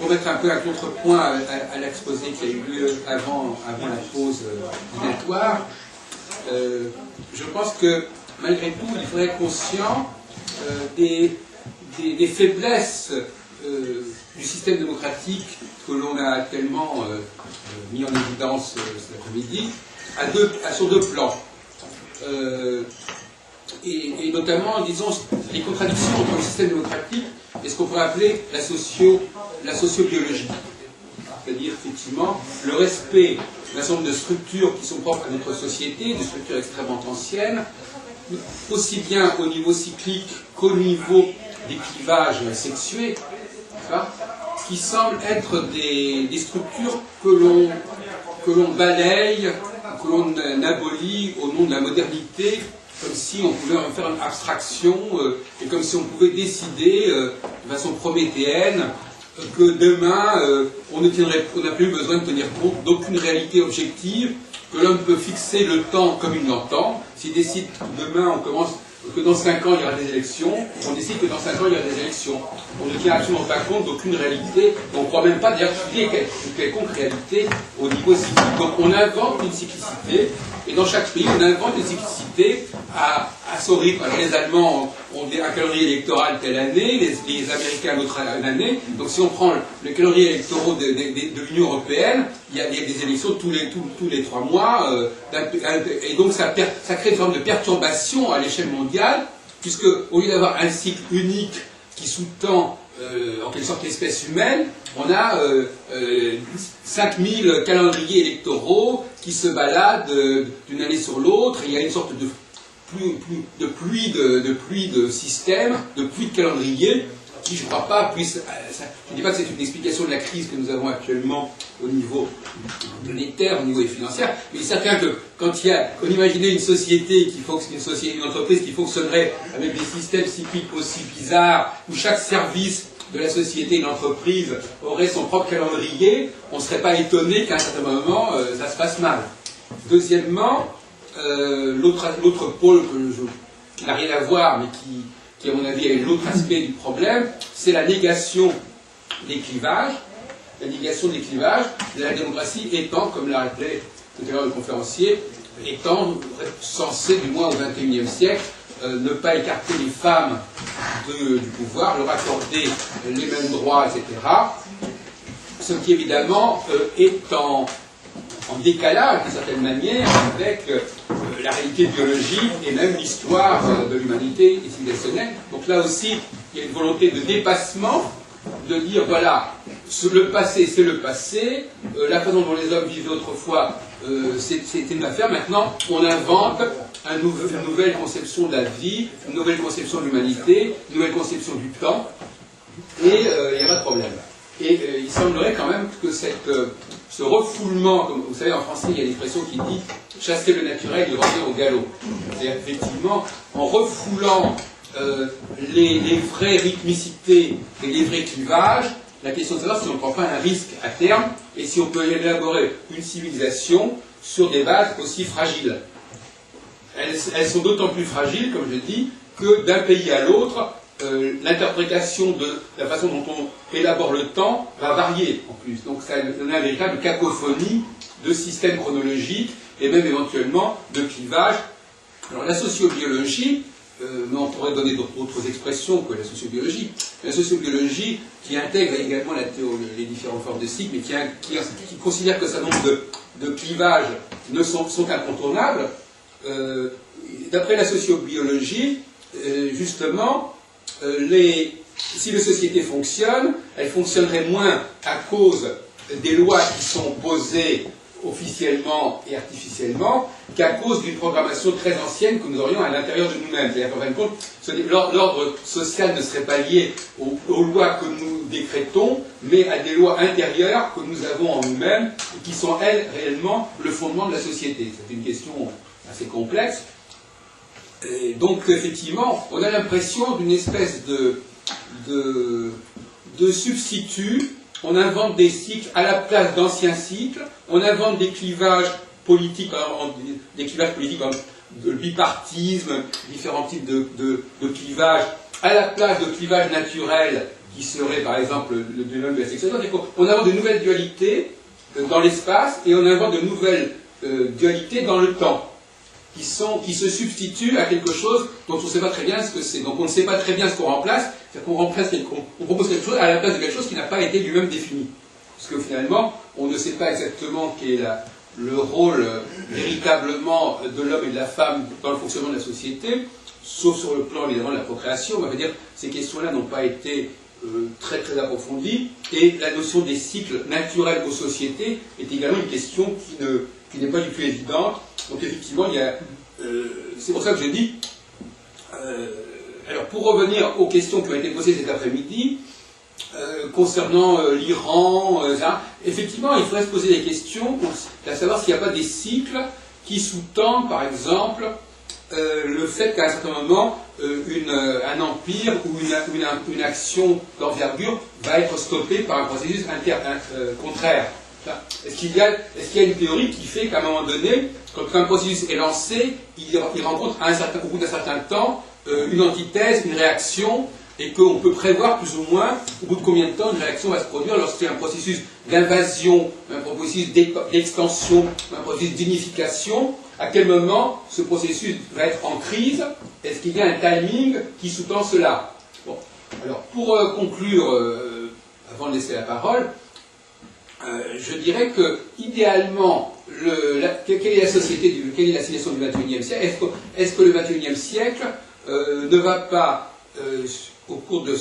pour mettre un peu un contrepoint à l'exposé qui a eu lieu avant la pause dînatoire, je pense que malgré tout, il faudrait être conscient des faiblesses du système démocratique que l'on a actuellement mis en évidence cet après-midi sur deux plans. Et notamment, disons, les contradictions entre le système démocratique et ce qu'on pourrait appeler la sociobiologie. C'est-à-dire, effectivement, le respect d'un certain nombre de structures qui sont propres à notre société, des structures extrêmement anciennes, aussi bien au niveau cyclique qu'au niveau des clivages sexués, qui semblent être des structures que l'on balaye, que l'on abolit au nom de la modernité, comme si on pouvait en faire une abstraction, et comme si on pouvait décider de façon prométhéenne que demain on n'a plus besoin de tenir compte d'aucune réalité objective, que l'homme peut fixer le temps comme il l'entend. S'il décide que demain que dans 5 ans il y aura des élections, on décide que dans 5 ans il y aura des élections. On ne tient absolument pas compte d'aucune réalité, on ne croit même pas d'ailleurs qu'il y ait quelconque réalité au niveau cyclique. Donc on invente une cyclicité, et dans chaque pays on invente une cyclicité à son rythme. Alors les Allemands ont un calendrier électoral telle année, les Américains l'autre année. Donc si on prend le calendrier électoral de l'Union européenne, il y a des élections tous les 3 mois, et donc ça crée une forme de perturbation à l'échelle mondiale, puisque au lieu d'avoir un cycle unique qui sous-tend en quelque sorte l'espèce humaine, on a 5000 calendriers électoraux qui se baladent d'une année sur l'autre, et il y a une sorte de pluie de systèmes, de pluie de calendriers, qui, je ne crois pas, puisse... Je ne dis pas que c'est une explication de la crise que nous avons actuellement au niveau monétaire, au niveau financier, mais il est certain que quand on imaginait une société une entreprise qui fonctionnerait avec des systèmes cycliques aussi bizarres, où chaque service de la société et de l'entreprise aurait son propre calendrier, on ne serait pas étonné qu'à un certain moment, ça se passe mal. Deuxièmement, l'autre pôle qui n'a rien à voir, mais qui à mon avis est l'autre aspect du problème, c'est la négation des clivages. La négation des clivages de la démocratie étant, comme l'a rappelé tout à l'heure le conférencier, étant censé, du moins au XXIe siècle, ne pas écarter les femmes du pouvoir, leur accorder les mêmes droits, etc. Ce qui évidemment est en décalage d'une certaine manière avec la réalité biologique et même l'histoire de l'humanité et civilisationnelle. Donc là aussi, il y a une volonté de dépassement, de dire voilà, le passé c'est le passé, la façon dont les hommes vivaient autrefois c'était une affaire, maintenant on invente une nouvelle conception de la vie, une nouvelle conception de l'humanité, une nouvelle conception du temps, et il n'y a pas de problème. Et il semblerait quand même que ce refoulement, comme vous savez en français il y a l'expression qui dit chasser le naturel et revenir au galop. C'est-à-dire effectivement en refoulant les vraies rythmicités et les vrais clivages, la question de savoir si on ne prend pas un risque à terme et si on peut élaborer une civilisation sur des bases aussi fragiles. Elles sont d'autant plus fragiles, comme je dis, que d'un pays à l'autre, l'interprétation de la façon dont on élabore le temps va varier en plus. Donc ça donne une véritable cacophonie de systèmes chronologiques et même éventuellement de clivages. Alors la sociobiologie, mais on pourrait donner d'autres expressions que la sociobiologie. La sociobiologie qui intègre également les différentes formes de cycle, mais qui considère que un certain nombre de clivages sont incontournables. D'après la sociobiologie, justement, si les sociétés fonctionnent, elles fonctionneraient moins à cause des lois qui sont posées officiellement et artificiellement qu'à cause d'une programmation très ancienne que nous aurions à l'intérieur de nous-mêmes. C'est-à-dire qu'en fin de compte, l'ordre social ne serait pas lié aux lois que nous décrétons, mais à des lois intérieures que nous avons en nous-mêmes et qui sont, elles, réellement le fondement de la société. C'est une question assez complexe. Et donc, effectivement, on a l'impression d'une espèce de substitut. On invente des cycles à la place d'anciens cycles, on invente des clivages politiques comme le bipartisme, différents types de clivages, à la place de clivages naturels qui serait par exemple le domaine de la sexualité. On invente de nouvelles dualités dans l'espace et on invente de nouvelles dualités dans le temps, qui se substituent à quelque chose dont on ne sait pas très bien ce que c'est. Donc on ne sait pas très bien ce qu'on remplace, c'est-à-dire qu'on propose quelque chose à la place de quelque chose qui n'a pas été lui-même défini. Parce que finalement, on ne sait pas exactement quel est le rôle véritablement de l'homme et de la femme dans le fonctionnement de la société, sauf sur le plan évidemment de la procréation. On va dire ces questions-là n'ont pas été très très approfondies, et la notion des cycles naturels aux sociétés est également une question qui n'est pas du tout évidente. Donc effectivement, c'est pour ça que je dis, alors pour revenir aux questions qui ont été posées cet après-midi, concernant l'Iran, effectivement, il faudrait se poser des questions, à savoir s'il n'y a pas des cycles qui sous-tendent, par exemple, le fait qu'à un certain moment, un empire ou une action d'envergure va être stoppée par un processus contraire. Est-ce qu'il y a une théorie qui fait qu'à un moment donné, quand un processus est lancé, il rencontre au bout d'un certain temps une antithèse, une réaction, et qu'on peut prévoir plus ou moins au bout de combien de temps une réaction va se produire lorsqu'il y a un processus d'invasion, un processus d'extension, un processus d'unification, à quel moment ce processus va être en crise, est-ce qu'il y a un timing qui sous-tend cela? Bon. Alors, pour conclure, avant de laisser la parole, je dirais que, idéalement, quelle est la société, quelle est la situation du XXIe siècle? Est-ce que le XXIe siècle ne va pas, au cours de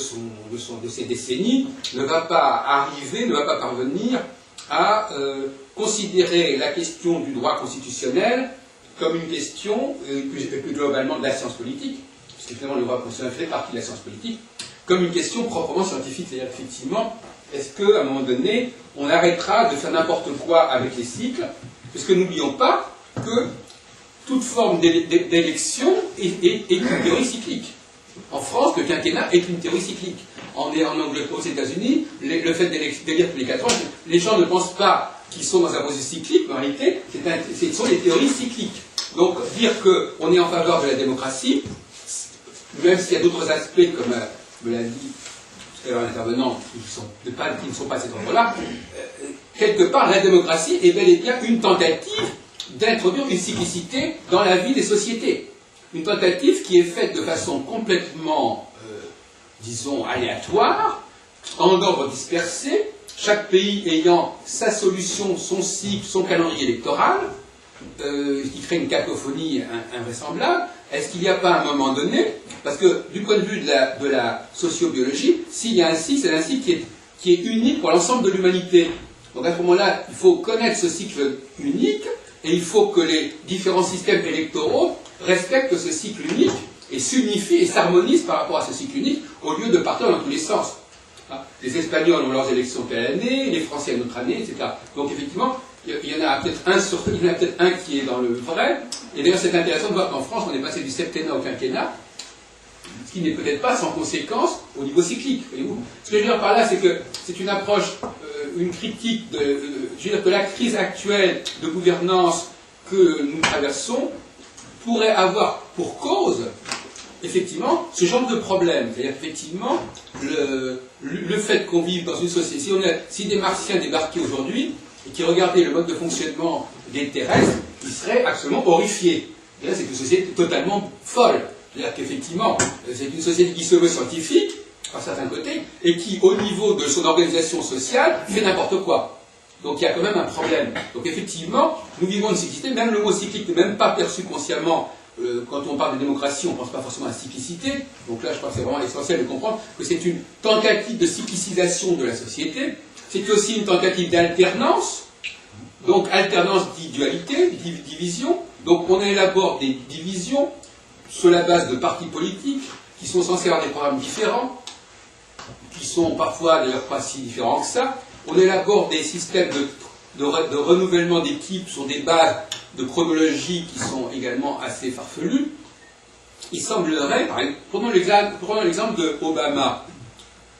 ces décennies, ne va pas parvenir à considérer la question du droit constitutionnel comme une question, plus globalement de la science politique, parce que finalement le droit constitutionnel fait partie de la science politique, comme une question proprement scientifique. C'est-à-dire effectivement, est-ce qu'à un moment donné, on arrêtera de faire n'importe quoi avec les cycles, parce que n'oublions pas que toute forme d'élection est une théorie cyclique. En France, le quinquennat est une théorie cyclique. En Angleterre, aux États-Unis, le fait d'élire tous les 4 ans, les gens ne pensent pas qu'ils sont dans un processus cyclique, mais en réalité, ce sont des théories cycliques. Donc, dire qu'on est en faveur de la démocratie, même s'il y a d'autres aspects, comme me l'a dit tout à l'heure l'intervenant, qui ne sont pas à cet ordre-là, quelque part, la démocratie est bel et bien une tentative d'introduire une cyclicité dans la vie des sociétés. Une tentative qui est faite de façon complètement, disons, aléatoire, en ordre dispersé, chaque pays ayant sa solution, son cycle, son calendrier électoral, qui crée une cacophonie invraisemblable. Est-ce qu'il n'y a pas un moment donné, parce que du point de vue de la sociobiologie, s'il y a un cycle, c'est un cycle qui est unique pour l'ensemble de l'humanité. Donc à ce moment-là, il faut connaître ce cycle unique, et il faut que les différents systèmes électoraux respectent ce cycle unique et s'unifient et s'harmonisent par rapport à ce cycle unique, au lieu de partir dans tous les sens. Les Espagnols ont leurs élections telle année, les Français une autre année, etc. Donc effectivement, il y en a peut-être un qui est dans le vrai, et d'ailleurs c'est intéressant de voir qu'en France on est passé du septennat au quinquennat, ce qui n'est peut-être pas sans conséquence au niveau cyclique. Voyez-vous. Ce que je veux dire par là, c'est que c'est une approche, une critique je veux dire que la crise actuelle de gouvernance que nous traversons pourrait avoir pour cause, effectivement, ce genre de problème. C'est-à-dire effectivement, le fait qu'on vive dans une société, si des Martiens débarquaient aujourd'hui et qui regardaient le mode de fonctionnement des terrestres, ils seraient absolument horrifiés. Et là, c'est une société totalement folle. C'est-à-dire qu'effectivement, c'est une société qui se veut scientifique, par certains côtés, et qui, au niveau de son organisation sociale, fait n'importe quoi. Donc il y a quand même un problème. Donc effectivement, nous vivons une cyclicité, même le mot cyclique n'est même pas perçu consciemment. Quand on parle de démocratie, on ne pense pas forcément à la cyclicité. Donc là, je pense que c'est vraiment essentiel de comprendre que c'est une tentative de cyclicisation de la société. C'est aussi une tentative d'alternance. Donc alternance dit dualité, dit division. Donc on élabore des divisions sur la base de partis politiques qui sont censés avoir des programmes différents, qui sont parfois d'ailleurs pas si différents que ça. On élabore des systèmes de renouvellement d'équipes sur des bases de chronologie qui sont également assez farfelues. Il semblerait, par exemple, prenons l'exemple d'Obama.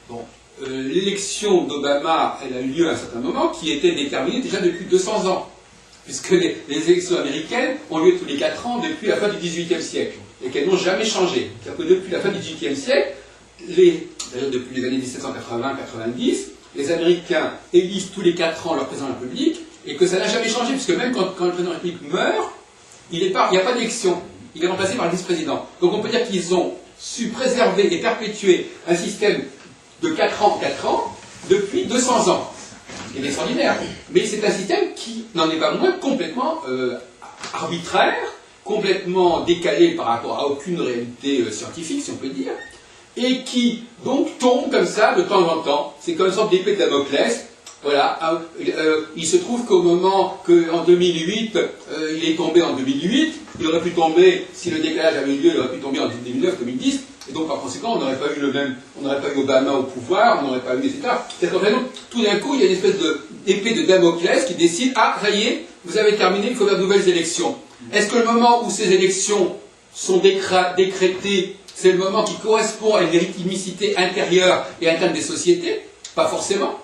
Bon, l'élection d'Obama, elle a eu lieu à un certain moment, qui était déterminée déjà depuis 200 ans, puisque les élections américaines ont lieu tous les 4 ans depuis la fin du XVIIIe siècle, et qu'elles n'ont jamais changé. C'est-à-dire que depuis la fin du XVIIIe siècle, d'ailleurs depuis les années 1780-90, les Américains élisent tous les 4 ans leur président de la République, et que ça n'a jamais changé, puisque même quand le président de la République meurt, il n'y a pas d'élection, il est remplacé par le vice-président. Donc on peut dire qu'ils ont su préserver et perpétuer un système de 4 ans depuis 200 ans. C'est extraordinaire. Mais c'est un système qui n'en est pas moins complètement arbitraire, complètement décalé par rapport à aucune réalité scientifique, si on peut dire, et qui donc tombe comme ça de temps en temps. C'est comme une sorte d'épée de Damoclès. Voilà. Il se trouve qu'au moment qu'en 2008, il est tombé en 2008, il aurait pu tomber, si le décalage avait eu lieu, il aurait pu tomber en 2009, 2010, et donc par conséquent, on n'aurait pas eu on n'aurait pas eu Obama au pouvoir, on n'aurait pas eu, etc. C'est-à-dire qu'en fait, tout d'un coup, il y a une espèce d'épée de Damoclès qui décide, ah, ça y est, vous avez terminé, il faut faire de nouvelles élections. Est-ce que le moment où ces élections sont décrétées, c'est le moment qui correspond à une légitimité intérieure et interne des sociétés? Pas forcément.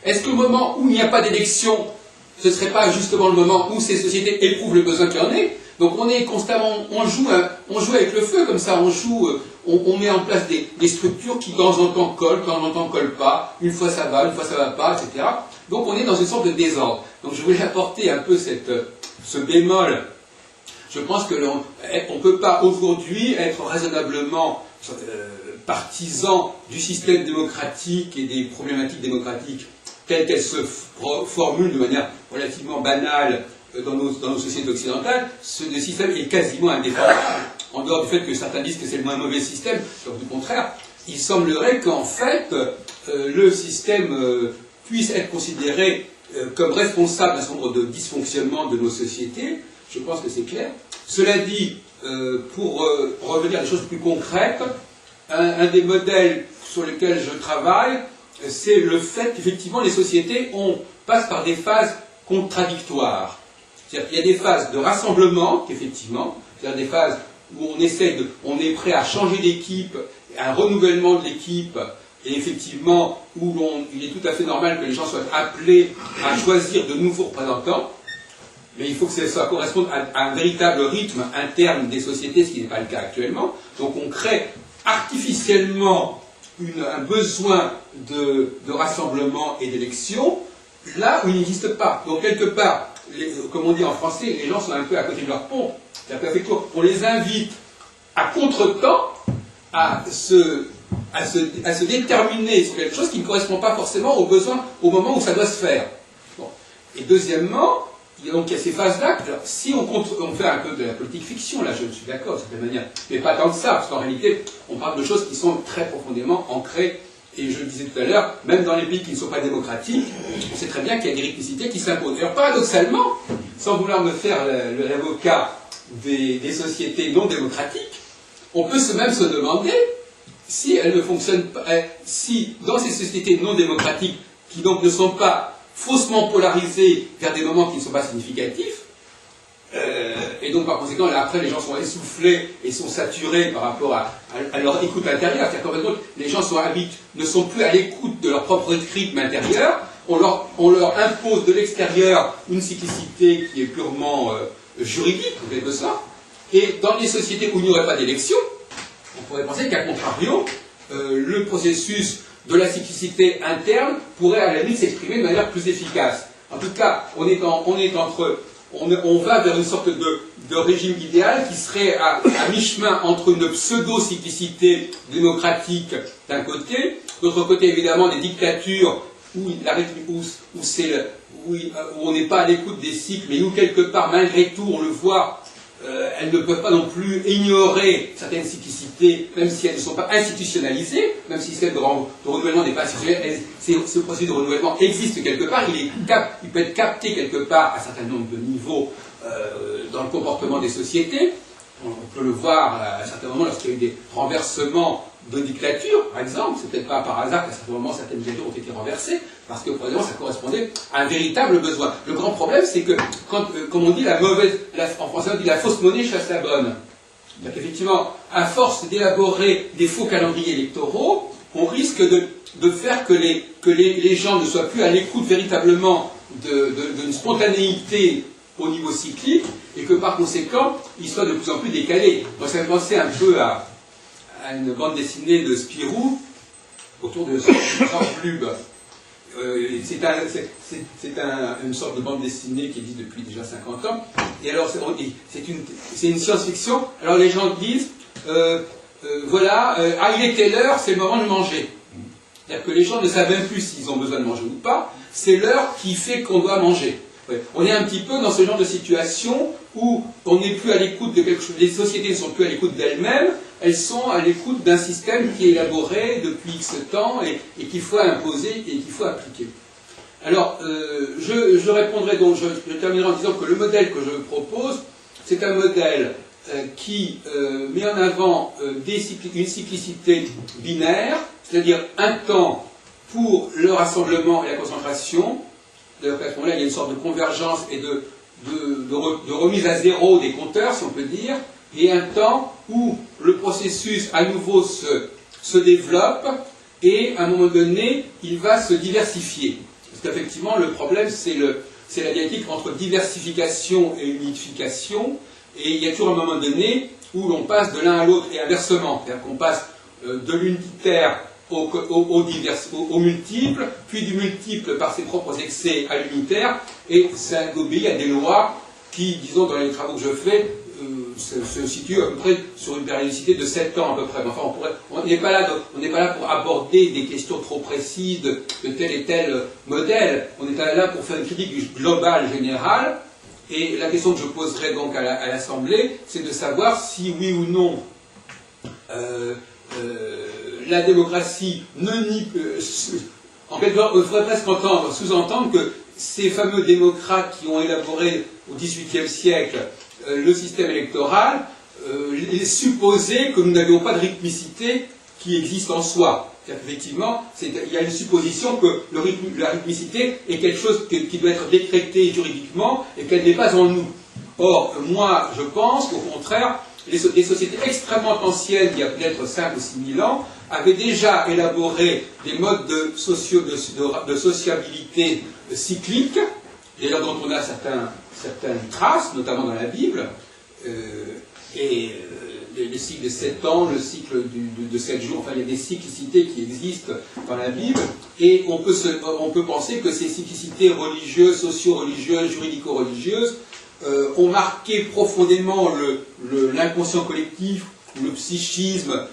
Est-ce que le moment où il n'y a pas d'élection, ce ne serait pas justement le moment où ces sociétés éprouvent le besoin qu'il y en ait? Donc on est constamment, on joue avec le feu comme ça, on met en place des structures qui de temps en temps collent, de temps en temps collent pas, une fois ça va pas, etc. Donc on est dans une sorte de désordre. Donc je voulais apporter un peu ce bémol. Je pense que on ne peut pas aujourd'hui être raisonnablement partisan du système démocratique et des problématiques démocratiques telles qu'elles se formulent de manière relativement banale dans nos sociétés occidentales. Ce système est quasiment indéfendable, en dehors du fait que certains disent que c'est le moins mauvais système, donc du contraire. Il semblerait qu'en fait, le système puisse être considéré comme responsable d'un certain nombre de dysfonctionnements de nos sociétés. Je pense que c'est clair. Cela dit, pour revenir à des choses plus concrètes, un des modèles sur lesquels je travaille, c'est le fait qu'effectivement les sociétés passent par des phases contradictoires. C'est-à-dire qu'il y a des phases de rassemblement, effectivement, c'est-à-dire des phases où on est prêt à changer d'équipe, un renouvellement de l'équipe, et effectivement où il est tout à fait normal que les gens soient appelés à choisir de nouveaux représentants. Mais il faut que ça corresponde à un véritable rythme interne des sociétés, ce qui n'est pas le cas actuellement. Donc on crée artificiellement un besoin de rassemblement et d'élection là où il n'existe pas. Donc quelque part, comme on dit en français, les gens sont un peu à côté de leur pont. C'est-à-dire qu'on les invite à contre-temps à se déterminer sur quelque chose qui ne correspond pas forcément aux besoins au moment où ça doit se faire. Bon. Et deuxièmement, il y a ces phases-là. Alors, si on fait un peu de la politique fiction, là, je suis d'accord de certaine manière, mais pas tant que ça, parce qu'en réalité, on parle de choses qui sont très profondément ancrées, et je le disais tout à l'heure, même dans les pays qui ne sont pas démocratiques, on sait très bien qu'il y a des rythmicités qui s'imposent. D'ailleurs, paradoxalement, sans vouloir me faire l'avocat des sociétés non démocratiques, on peut même se demander si elles ne fonctionnent pas, si dans ces sociétés non démocratiques, qui donc ne sont pas faussement polarisés vers des moments qui ne sont pas significatifs, et donc par conséquent, là, après les gens sont essoufflés et sont saturés par rapport à leur écoute intérieure, c'est-à-dire qu'en fait, les gens ne sont plus à l'écoute de leur propre rythme intérieur, on leur impose de l'extérieur une cyclicité qui est purement juridique, en quelque sorte, et dans les sociétés où il n'y aurait pas d'élection, on pourrait penser qu'à contrario, le processus de la cyclicité interne pourrait à la limite s'exprimer de manière plus efficace. En tout cas, on va vers une sorte de régime idéal qui serait à mi-chemin entre une pseudo-cyclicité démocratique d'un côté, d'autre côté évidemment des dictatures où on n'est pas à l'écoute des cycles, mais où quelque part malgré tout on le voit, elles ne peuvent pas non plus ignorer certaines cyclicités, même si elles ne sont pas institutionnalisées, même si le système de renouvellement n'est pas institutionnel, ce processus de renouvellement existe quelque part, il peut être capté quelque part à un certain nombre de niveaux dans le comportement des sociétés. On peut le voir à certains moments lorsqu'il y a eu des renversements de dictatures, par exemple. C'est peut-être pas par hasard qu'à certains moments certaines dictatures ont été renversées, parce que probablement ça correspondait à un véritable besoin. Le grand problème, c'est que, comme on dit, en français on dit la fausse monnaie chasse la bonne. C'est-à-dire qu'effectivement, à force d'élaborer des faux calendriers électoraux, on risque de faire que les gens ne soient plus à l'écoute véritablement d'une spontanéité au niveau cyclique, et que par conséquent, ils soient de plus en plus décalés. Moi, ça me fait penser un peu à une bande dessinée de Spirou, autour de Jean Plub. C'est une sorte de bande dessinée qui existe depuis déjà 50 ans. Et alors, c'est une science-fiction. Alors les gens disent, voilà, il est telle heure, c'est le moment de manger. C'est-à-dire que les gens ne savent même plus s'ils ont besoin de manger ou pas. C'est l'heure qui fait qu'on doit manger. Ouais. On est un petit peu dans ce genre de situation où on n'est plus à l'écoute de quelque chose. Les sociétés ne sont plus à l'écoute d'elles-mêmes. Elles sont à l'écoute d'un système qui est élaboré depuis X temps et qu'il faut imposer et qu'il faut appliquer. Alors, je répondrai donc, je terminerai en disant que le modèle que je propose, c'est un modèle qui met en avant une cyclicité binaire, c'est-à-dire un temps pour le rassemblement et la concentration. D'ailleurs, à ce moment-là, il y a une sorte de convergence et de remise à zéro des compteurs, si on peut dire, et un temps où le processus à nouveau se développe et à un moment donné, il va se diversifier. Parce qu'effectivement, le problème, c'est la dialectique entre diversification et unification, et il y a toujours un moment donné où l'on passe de l'un à l'autre et inversement, c'est-à-dire qu'on passe de l'unitaire au multiple, puis du multiple par ses propres excès à l'unitaire, et ça obéit à des lois qui, disons, dans les travaux que je fais, se situent à peu près sur une périodicité de 7 ans à peu près. Enfin, on n'est pas là pour aborder des questions trop précises de tel et tel modèle, on est là pour faire une critique globale, générale, et la question que je poserai donc à l'Assemblée, c'est de savoir si oui ou non la démocratie ne nie... en quelque sorte, il faudrait presque sous-entendre que ces fameux démocrates qui ont élaboré au XVIIIe siècle le système électoral supposaient que nous n'avions pas de rythmicité qui existe en soi. C'est-à-dire qu'effectivement, il y a une supposition que la rythmicité est quelque chose qui doit être décrété juridiquement et qu'elle n'est pas en nous. Or, moi, je pense qu'au contraire, les sociétés extrêmement anciennes, il y a peut-être 5 ou 6 000 ans, avaient déjà élaboré des modes de sociabilité cyclique, d'ailleurs dont on a certaines traces, notamment dans la Bible, le cycle de 7 ans, le cycle de 7 jours, enfin il y a des cyclicités qui existent dans la Bible, et on peut penser que ces cyclicités religieuses, socio-religieuses, juridico-religieuses, ont marqué profondément l'inconscient collectif, ou le psychisme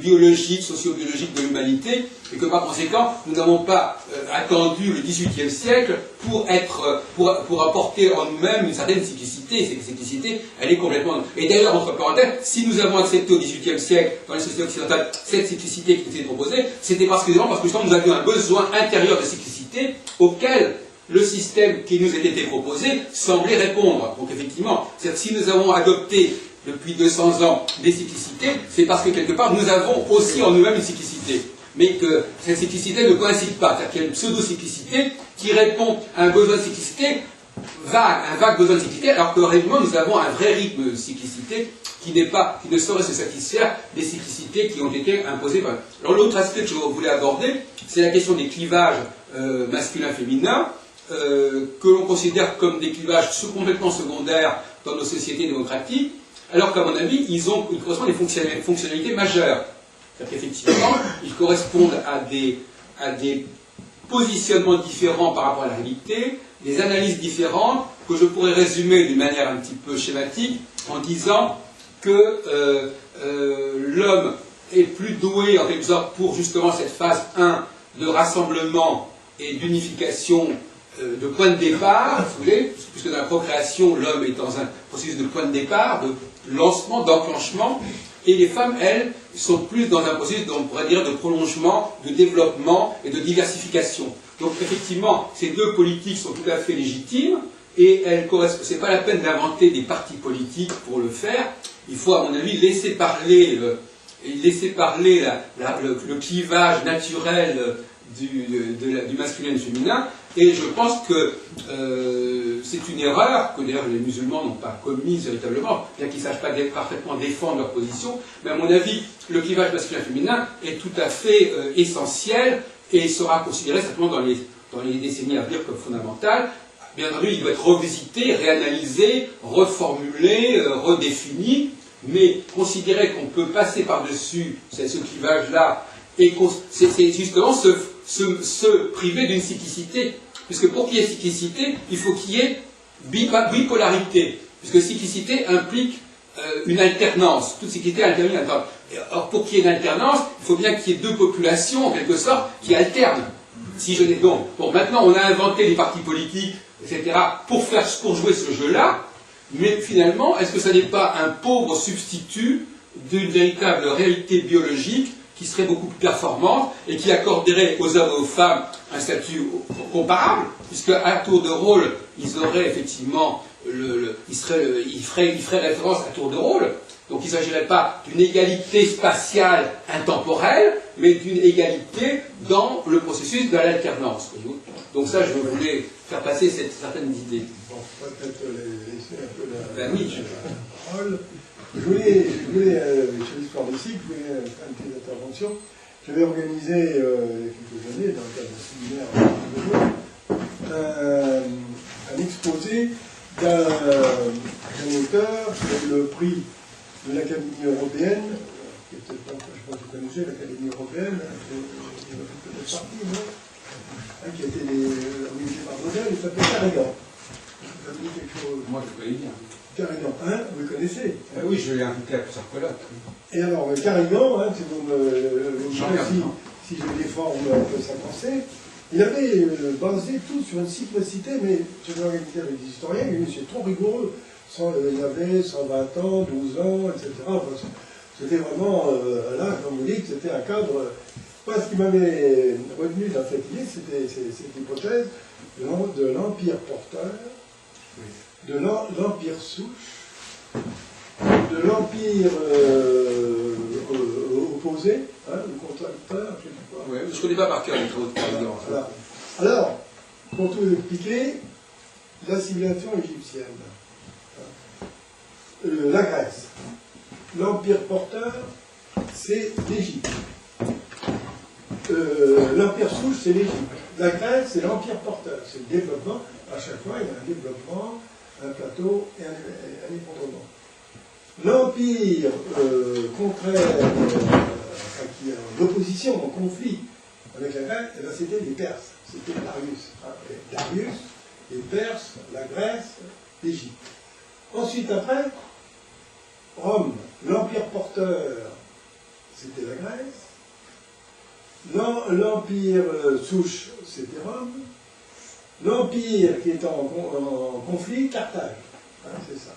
biologique, socio-biologique de l'humanité, et que par conséquent, nous n'avons pas attendu le XVIIIe siècle pour apporter en nous-mêmes une certaine cyclicité. Cette cyclicité, elle est complètement... Et d'ailleurs, entre parenthèses, si nous avons accepté au XVIIIe siècle, dans les sociétés occidentales, cette cyclicité qui était proposée, c'était parce que justement nous avions un besoin intérieur de cyclicité auquel le système qui nous était proposé semblait répondre. Donc effectivement, si nous avons adopté depuis 200 ans des cyclicités, c'est parce que quelque part nous avons aussi en nous-mêmes une cyclicité. Mais que cette cyclicité ne coïncide pas. C'est-à-dire qu'il y a une pseudo-cyclicité qui répond à un besoin de cyclicité vague, un vague besoin de cyclicité, alors que réellement nous avons un vrai rythme de cyclicité qui ne saurait se satisfaire des cyclicités qui ont été imposées par... Alors l'autre aspect que je voulais aborder, c'est la question des clivages masculin-féminin, que l'on considère comme des clivages complètement secondaires dans nos sociétés démocratiques, alors qu'à mon avis, ils correspondent à des fonctionnalités majeures. C'est-à-dire qu'effectivement, ils correspondent à des positionnements différents par rapport à la réalité, des analyses différentes, que je pourrais résumer d'une manière un petit peu schématique, en disant que l'homme est plus doué, en quelque sorte, pour justement cette phase 1 de rassemblement et d'unification de point de départ, si vous voulez, puisque dans la procréation, l'homme est dans un processus de point de départ, de lancement, d'enclenchement, et les femmes, elles, sont plus dans un processus, on pourrait dire, de prolongement, de développement et de diversification. Donc effectivement, ces deux politiques sont tout à fait légitimes, et ce n'est pas la peine d'inventer des partis politiques pour le faire. Il faut, à mon avis, laisser parler le clivage naturel du masculin et du féminin, et je pense que c'est une erreur que d'ailleurs les musulmans n'ont pas commise véritablement, bien qu'ils ne sachent pas parfaitement défendre leur position, mais à mon avis, le clivage masculin-féminin est tout à fait essentiel et sera considéré certainement dans les décennies à venir comme fondamental. Bien entendu, il doit être revisité, réanalysé, reformulé, redéfini, mais considérer qu'on peut passer par-dessus ce clivage-là Et c'est justement se priver d'une cyclicité. Puisque pour qu'il y ait cyclicité, il faut qu'il y ait bipolarité. Puisque cyclicité implique une alternance. Toute cyclicité alterne une alternance. Or, pour qu'il y ait une alternance, il faut bien qu'il y ait deux populations, en quelque sorte, qui alternent. Si je n'ai donc, bon, maintenant on a inventé les partis politiques, etc., pour jouer ce jeu-là, mais finalement, est-ce que ça n'est pas un pauvre substitut d'une véritable réalité biologique qui serait beaucoup plus performante et qui accorderait aux hommes et aux femmes un statut comparable, puisque à tour de rôle, ils auraient effectivement, ils feraient référence à tour de rôle. Donc il ne s'agirait pas d'une égalité spatiale intemporelle, mais d'une égalité dans le processus de l'alternance. Donc ça, je voulais faire passer certaines idées. Bon, peut-être laisser un peu la parole. Je voulais sur l'histoire du cycle, je voulais faire une petite intervention. J'avais organisé il y a quelques années, dans le cadre d'un séminaire, un exposé d'un auteur qui a eu le prix de l'Académie européenne, qui était, je pense que vous connaissez l'Académie européenne, il en fait peut-être partie, non, qui a été organisé par Nobel, il s'appelle Carrigan. Ça vous dit quelque chose? Moi, je connais bien. Carrigan, hein, vous le connaissez? Oui, je l'ai invité à plusieurs colloques. Et alors, Carrigan, hein, si vous me dites si je déforme un peu sa pensée, il avait basé tout sur une cyclicité, mais j'avais organisé avec des historiens, et lui, c'est trop rigoureux. Il avait 120 ans, 12 ans, etc. Enfin, c'était vraiment, là, comme vous dites, c'était un cadre. Moi, ce qui m'avait retenu dans cette idée, c'était cette hypothèse de l'empire porteur, de l'empire souche, de l'empire opposé, hein, le contradicteur, je ne sais pas. Oui, je ne connais pas par cœur les travaux de Carrigan. Voilà. Alors, pour tout expliquer, la civilisation égyptienne, la Grèce, l'empire porteur, c'est l'Égypte. L'empire souche, c'est l'Égypte. La Grèce, c'est l'empire porteur. C'est le développement. À chaque fois, il y a un développement, un plateau et un effondrement. L'empire contraire, qui est en opposition, en conflit avec la Grèce, c'était les Perses. C'était Darius. Darius, les Perses, la Grèce, l'Égypte. Ensuite, après, Rome, l'empire porteur, c'était la Grèce. L'empire souche, c'était Rome. L'empire qui est en conflit, Carthage. Hein, c'est ça.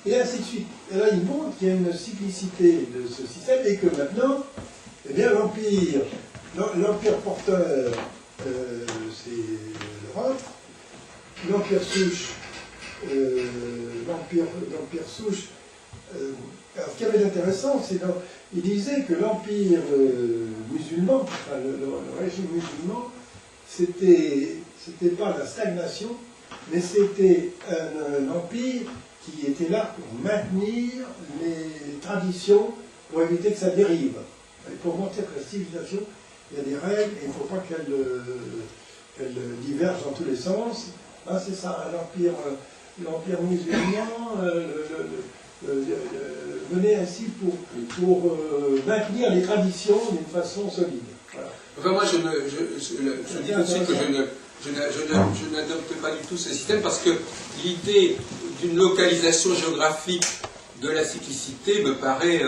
Et ainsi de suite. Et là, il montre qu'il y a une cyclicité de ce système et que maintenant, eh bien, l'empire porteur, c'est l'Europe. L'empire souche, l'empire souche. Alors, ce qui avait d'intéressant, c'est qu'il disait que l'empire musulman, enfin, le régime musulman, c'était pas la stagnation, mais c'était un empire qui était là pour maintenir les traditions, pour éviter que ça dérive. Et pour montrer que la civilisation, il y a des règles, et il ne faut pas qu'elle diverge dans tous les sens. Là, c'est ça, l'empire musulman venait ainsi pour maintenir les traditions d'une façon solide. Voilà. Enfin, moi, je dis tout de suite que je n'adopte pas du tout ce système parce que l'idée d'une localisation géographique de la cyclicité me paraît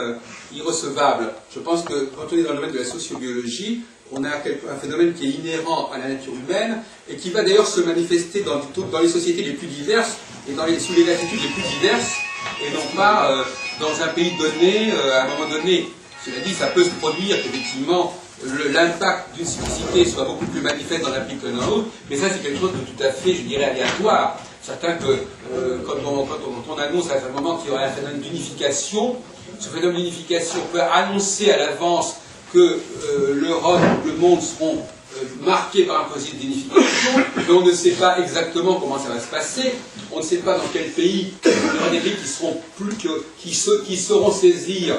irrecevable. Je pense que quand on est dans le domaine de la sociobiologie, on a un phénomène qui est inhérent à la nature humaine et qui va d'ailleurs se manifester dans les sociétés les plus diverses et sous les latitudes les plus diverses et non pas dans un pays donné, à un moment donné. Cela dit, ça peut se produire qu'effectivement l'impact d'une cyclicité soit beaucoup plus manifeste dans un pays que dans un autre, mais ça c'est quelque chose de tout à fait, je dirais, aléatoire. Certain que quand on annonce à un moment qu'il y aura un phénomène d'unification, ce phénomène d'unification peut annoncer à l'avance que l'Europe ou le monde seront marqués par un processus d'unification, mais on ne sait pas exactement comment ça va se passer, on ne sait pas dans quel pays, il y aura des pays qui sauront saisir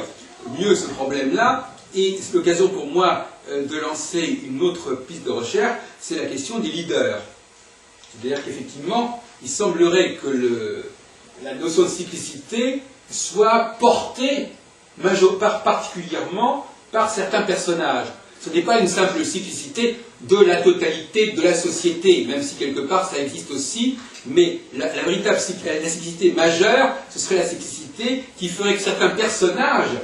mieux ce problème-là, et c'est l'occasion pour moi de lancer une autre piste de recherche, c'est la question des leaders. C'est-à-dire qu'effectivement, il semblerait que la notion de cyclicité soit portée particulièrement par certains personnages. Ce n'est pas une simple cyclicité de la totalité de la société, même si quelque part ça existe aussi, mais la véritable la cyclicité majeure, ce serait la cyclicité qui ferait que certains personnages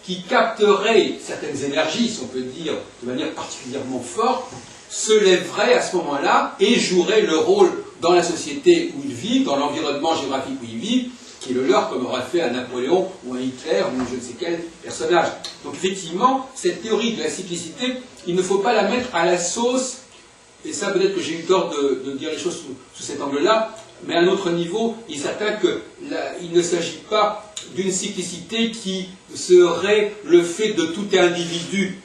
qui capteraient certaines énergies, si on peut dire de manière particulièrement forte, se lèveraient à ce moment-là et joueraient le rôle dans la société où ils vivent, dans l'environnement géographique où ils vivent, qui est le leur, comme aurait fait un Napoléon ou un Hitler ou je ne sais quel personnage. Donc effectivement, cette théorie de la cyclicité, il ne faut pas la mettre à la sauce, et ça peut-être que j'ai eu tort de dire les choses sous cet angle-là, mais à un autre niveau, il est certain qu'il ne s'agit pas d'une cyclicité qui serait le fait de tout individu.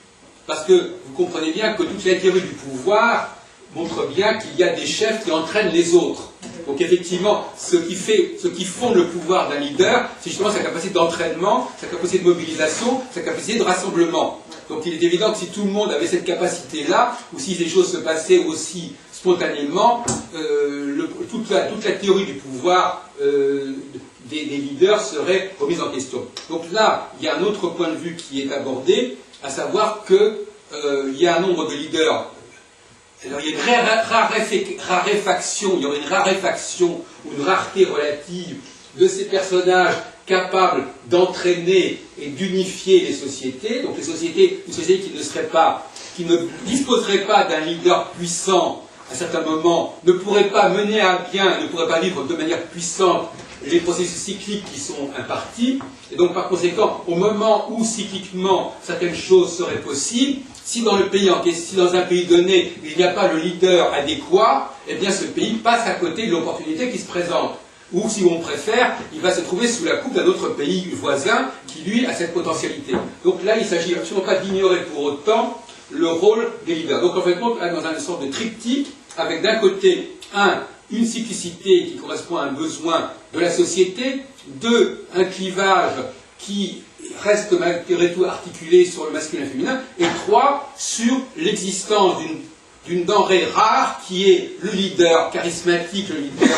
Parce que vous comprenez bien que toute la théorie du pouvoir montre bien qu'il y a des chefs qui entraînent les autres. Donc effectivement, ce qui fonde le pouvoir d'un leader, c'est justement sa capacité d'entraînement, sa capacité de mobilisation, sa capacité de rassemblement. Donc il est évident que si tout le monde avait cette capacité-là, ou si les choses se passaient aussi spontanément, toute la théorie du pouvoir des leaders serait remise en question. Donc là, il y a un autre point de vue qui est abordé, à savoir qu'il y a un nombre de leaders. Alors, il y a une raréfaction, il y aurait une raréfaction ou une rareté relative de ces personnages capables d'entraîner et d'unifier les sociétés. Donc une société qui ne disposerait pas d'un leader puissant à certains moments, ne pourrait pas mener à bien, ne pourrait pas vivre de manière puissante les processus cycliques qui sont impartis. Et donc par conséquent, au moment où cycliquement certaines choses seraient possibles, si dans le pays en question, si dans un pays donné, il n'y a pas le leader adéquat, eh bien ce pays passe à côté de l'opportunité qui se présente. Ou si on préfère, il va se trouver sous la coupe d'un autre pays voisin qui lui a cette potentialité. Donc là, il ne s'agit absolument pas d'ignorer pour autant le rôle des leaders. Donc en fait, on est dans une sorte de triptyque avec d'un côté, une cyclicité qui correspond à un besoin de la société, deux, un clivage qui reste malgré tout articulé sur le masculin et le féminin, et trois, sur l'existence d'une denrée rare qui est le leader charismatique, le leader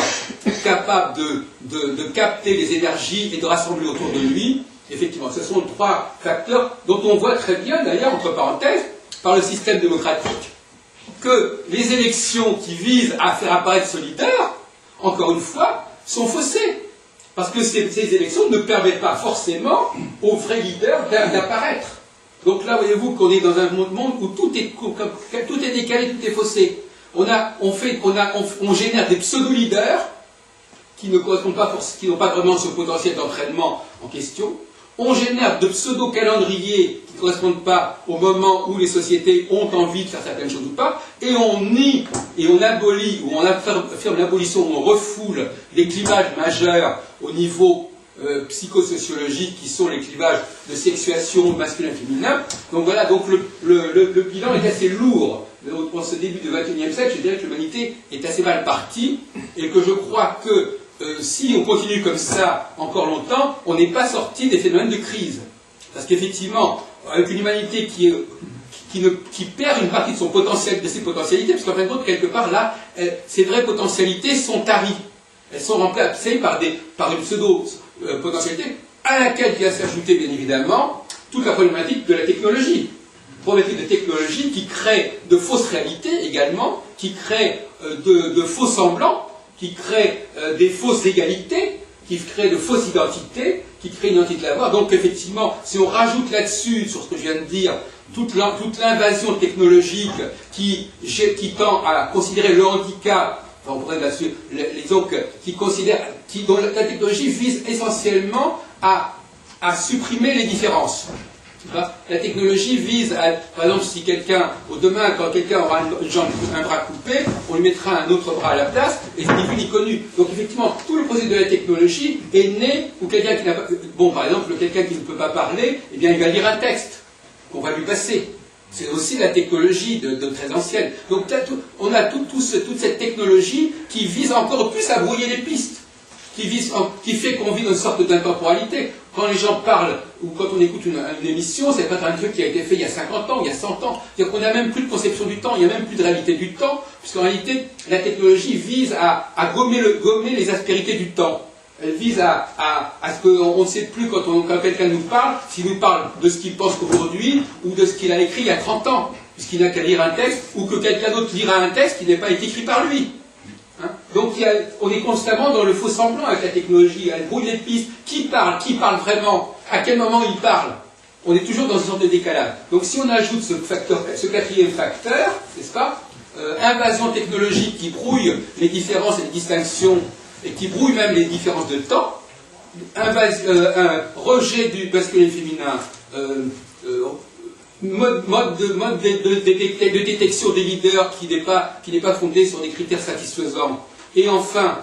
capable de capter les énergies et de rassembler autour de lui. Effectivement, ce sont trois facteurs dont on voit très bien, d'ailleurs, entre parenthèses, par le système démocratique, que les élections qui visent à faire apparaître ce leader, encore une fois, sont faussées. Parce que ces élections ne permettent pas forcément aux vrais leaders d'apparaître. Donc là, voyez-vous qu'on est dans un monde où tout est décalé, tout est faussé. On génère des pseudo-leaders qui ne correspondent pas, qui n'ont pas vraiment ce potentiel d'entraînement en question. On génère de pseudo-calendriers qui ne correspondent pas au moment où les sociétés ont envie de faire certaines choses ou pas, et on nie, et on abolit, ou on affirme l'abolition, on refoule les clivages majeurs au niveau psychosociologique qui sont les clivages de sexuation masculin-féminin. Donc voilà, donc le bilan est assez lourd. Dans ce début du XXIe siècle, je dirais que l'humanité est assez mal partie, et que je crois que si on continue comme ça encore longtemps, on n'est pas sorti des phénomènes de crise. Parce qu'effectivement, avec une humanité qui perd une partie de son potentiel, de ses potentialités, parce qu'en fin de compte, quelque part là, ces vraies potentialités sont taries. Elles sont remplacées par une pseudo-potentialité à laquelle vient s'ajouter bien évidemment toute la problématique de la technologie. Problématique de technologie qui crée de fausses réalités également, qui crée de faux semblants, qui crée des fausses égalités, qui crée de fausses identités, qui crée une identité de l'avoir. Donc effectivement, si on rajoute là-dessus, sur ce que je viens de dire, toute l'invasion technologique qui tend à considérer le handicap, enfin on pourrait là-dessus, dont la technologie vise essentiellement à supprimer les différences. La technologie vise à, par exemple, si demain, quand quelqu'un aura une jambe, un bras coupé, on lui mettra un autre bras à la place, et c'est ni vu ni connu. Donc effectivement, tout le processus de la technologie est né, ou quelqu'un qui n'a pas, par exemple, quelqu'un qui ne peut pas parler, eh bien il va lire un texte qu'on va lui passer. C'est aussi la technologie de très ancienne. Donc on a toute cette technologie qui vise encore plus à brouiller les pistes, qui fait qu'on vit dans une sorte d'intemporalité. Quand les gens parlent, ou quand on écoute une émission, c'est pas un truc qui a été fait il y a 50 ans, il y a 100 ans. C'est-à-dire qu'on n'a même plus de conception du temps, il n'y a même plus de réalité du temps, puisqu'en réalité, la technologie vise à gommer les aspérités du temps. Elle vise à ce qu'on ne sait plus quand quelqu'un nous parle, s'il nous parle de ce qu'il pense aujourd'hui ou de ce qu'il a écrit il y a 30 ans, puisqu'il n'a qu'à lire un texte, ou que quelqu'un d'autre lira un texte qui n'est pas été écrit par lui. Hein? Donc on est constamment dans le faux semblant avec la technologie, elle brouille les pistes. Qui parle vraiment? À quel moment il parle? On est toujours dans une sorte de décalage. Donc si on ajoute ce quatrième facteur, n'est-ce pas, invasion technologique qui brouille les différences et les distinctions, et qui brouille même les différences de temps, un rejet du masculin féminin, mode de détection des leaders qui n'est pas fondé sur des critères satisfaisants, et enfin,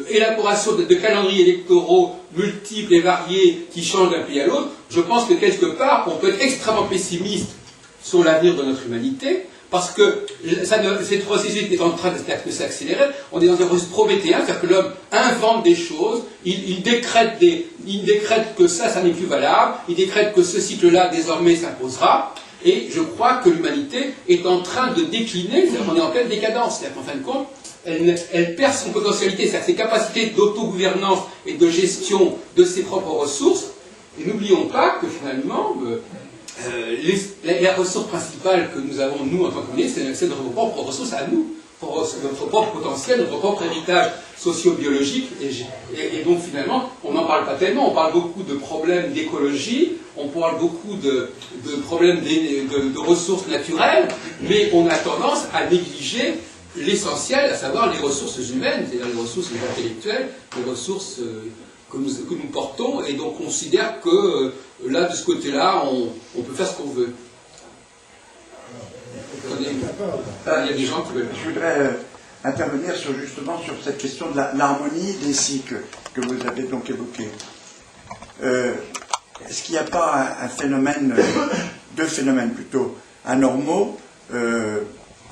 élaboration de calendriers électoraux multiples et variés qui changent d'un pays à l'autre. Je pense que quelque part, on peut être extrêmement pessimiste sur l'avenir de notre humanité, parce que cette processus est en train de s'accélérer. On est dans un processus prométhéen, c'est-à-dire que l'homme invente des choses, il décrète que ça n'est plus valable, il décrète que ce cycle-là, désormais, s'imposera, et je crois que l'humanité est en train de décliner, c'est-à-dire qu'on est en pleine décadence, c'est-à-dire qu'en fin de compte, elle perd son potentialité, c'est-à-dire ses capacités d'autogouvernance et de gestion de ses propres ressources, et n'oublions pas que finalement, les ressources principales que nous avons, nous, en tant qu'humanité, c'est notre propre ressource à nous, notre propre potentiel, notre propre héritage socio-biologique, et donc finalement, on n'en parle pas tellement. On parle beaucoup de problèmes d'écologie, on parle beaucoup de problèmes de ressources naturelles, mais on a tendance à négliger l'essentiel, à savoir les ressources humaines, c'est-à-dire les ressources intellectuelles, les ressources que nous portons, et donc on considère que là, de ce côté-là, on peut faire ce qu'on veut. Il y a des gens qui veulent. Je voudrais intervenir justement sur cette question de l'harmonie des cycles que vous avez donc évoqué. Est-ce qu'il n'y a pas un phénomène, deux phénomènes plutôt, anormaux?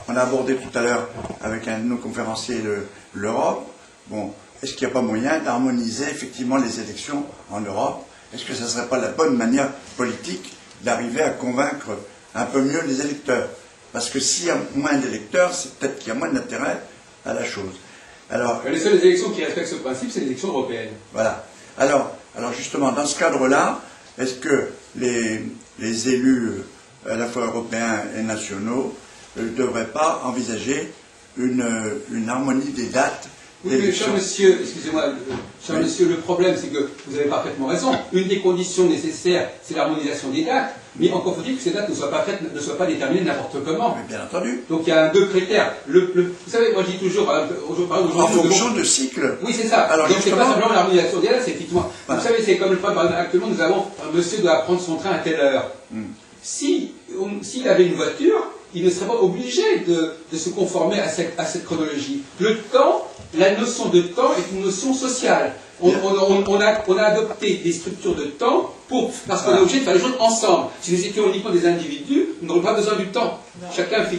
On a abordé tout à l'heure avec un de nos conférenciers l'Europe. Bon, est-ce qu'il n'y a pas moyen d'harmoniser effectivement les élections en Europe? Est-ce que ce ne serait pas la bonne manière politique d'arriver à convaincre un peu mieux les électeurs? Parce que s'il y a moins d'électeurs, c'est peut-être qu'il y a moins d'intérêt à la chose. Alors, les seules élections qui respectent ce principe, c'est les élections européennes. Voilà. Alors justement, dans ce cadre-là, est-ce que les élus, à la fois européens et nationaux, ne devraient pas envisager une harmonie des dates? Oui, mais cher monsieur, excusez-moi, cher monsieur, le problème, c'est que vous avez parfaitement raison. Une des conditions nécessaires, c'est l'harmonisation des dates. Mais encore faut-il que ces dates ne soient pas déterminées n'importe comment. Mais bien entendu. Donc il y a deux critères. Vous savez, moi je dis toujours, en fonction de cycle. Oui, c'est ça. Alors, donc c'est pas simplement l'harmonisation des dates, c'est effectivement. Voilà. Vous savez, c'est comme le problème actuellement, nous avons un monsieur doit prendre son train à telle heure. S'il avait une voiture, il ne serait pas obligé de se conformer à cette chronologie. Le temps, la notion de temps est une notion sociale. On a adopté des structures de temps parce qu'on est obligé de faire les choses ensemble. Si nous étions uniquement des individus, nous n'aurions pas besoin du temps. Chacun fait.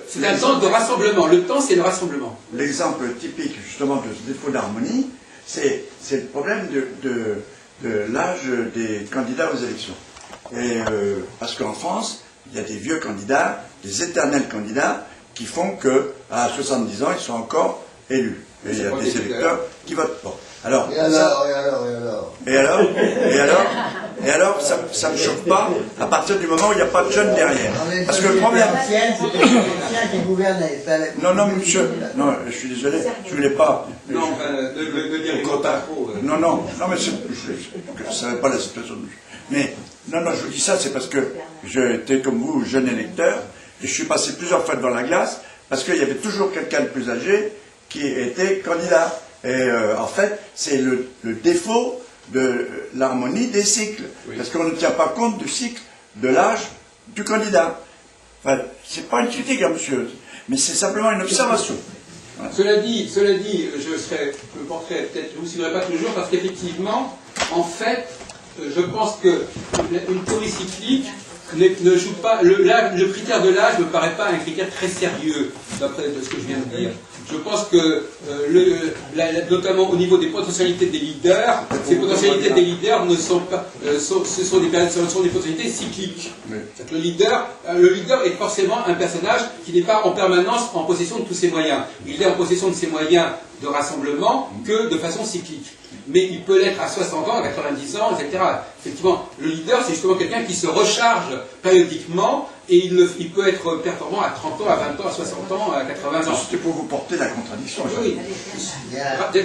C'est un temps de rassemblement. Le temps, c'est le rassemblement. L'exemple typique, justement, de ce défaut d'harmonie, c'est le problème de l'âge des candidats aux élections. Et parce qu'en France, il y a des vieux candidats, des éternels candidats, qui font qu'à 70 ans, ils sont encore élus. Et il y a des électeurs qui votent pas. Alors, et alors, ça ne me choque pas à partir du moment où il n'y a pas de jeunes derrière. Parce que le problème. Non, monsieur, non, je suis désolé, je ne voulais pas. Non, ne dire pas trop. Non, mais je ne savais pas la situation. Mais, non, je vous dis ça, c'est parce que j'étais comme vous, jeune électeur, et je suis passé plusieurs fois devant la glace, parce qu'il y avait toujours quelqu'un de plus âgé qui était candidat. Et en fait, c'est le défaut de l'harmonie des cycles. Oui. Parce qu'on ne tient pas compte du cycle de l'âge du candidat. Enfin, c'est pas une critique, hein, monsieur, mais c'est simplement une observation. Voilà. Cela dit, je me porterai peut-être, je ne vous suivrai pas toujours, parce qu'effectivement, en fait, je pense qu'une théorie cyclique ne joue pas. Le critère de l'âge ne me paraît pas un critère très sérieux, d'après ce que je viens de dire. Je pense que, notamment au niveau des potentialités des leaders, ces potentialités des leaders ne sont pas, ce sont des potentialités cycliques. Oui. Le leader est forcément un personnage qui n'est pas en permanence en possession de tous ses moyens. Il est en possession de ses moyens de rassemblement que de façon cyclique. Mais il peut l'être à 60 ans, à 90 ans, etc. Effectivement, le leader, c'est justement quelqu'un qui se recharge périodiquement et il peut être performant à 30 ans, à 20 ans, à 60 ans, à 80 ans. C'était pour vous porter la contradiction. Oui.